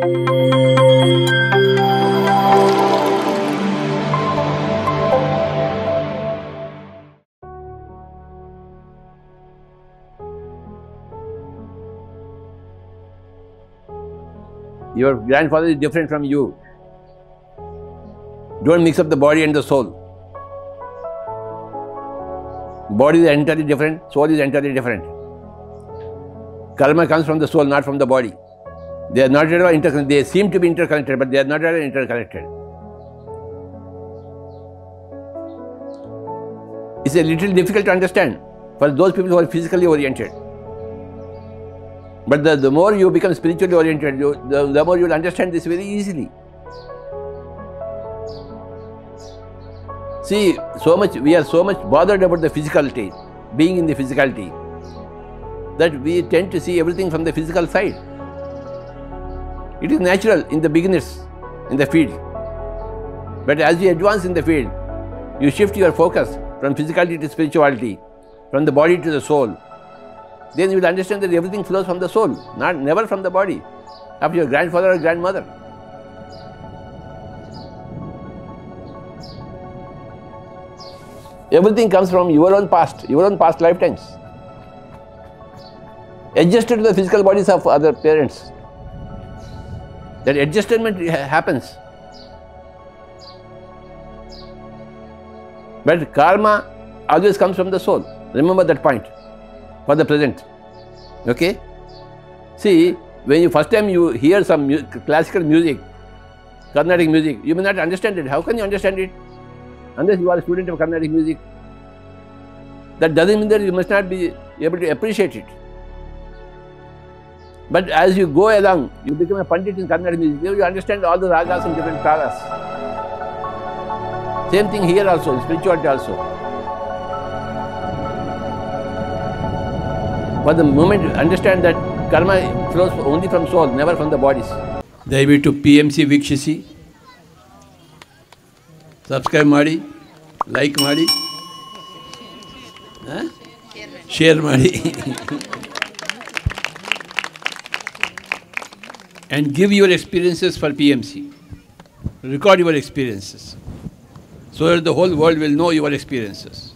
Your grandfather is different from you. Don't mix up the body and the soul. Body is entirely different, soul is entirely different. Karma comes from the soul, not from the body. They are not at all interconnected. They seem to be interconnected, but they are not at all interconnected. It's a little difficult to understand for those people who are physically oriented. But the more you become spiritually oriented, the more you will understand this very easily. See, we are so much bothered about the physicality, being in the physicality, that we tend to see everything from the physical side. It is natural in the beginners, in the field. But as you advance in the field, you shift your focus from physicality to spirituality, from the body to the soul. Then you will understand that everything flows from the soul, never from the body, of your grandfather or grandmother. Everything comes from your own past lifetimes, adjusted to the physical bodies of other parents. That adjustment happens. But karma always comes from the soul. Remember that point for the present. Okay? See, when you first time you hear some classical music, Carnatic music, you may not understand it. How can you understand it? Unless you are a student of Carnatic music. That doesn't mean that you must not be able to appreciate it. But as you go along, you become a pandit in Carnatic music. You understand all the ragas and different talas. Same thing here also, in spirituality also. For the moment you understand that karma flows only from soul, never from the bodies. ದಯವಿಟ್ಟು PMC ವೀಕ್ಷಿಸಿ, subscribe ಮಾಡಿ, like ಮಾಡಿ, share ಮಾಡಿ. And give your experiences for PMC. Record your experiences so that the whole world will know your experiences.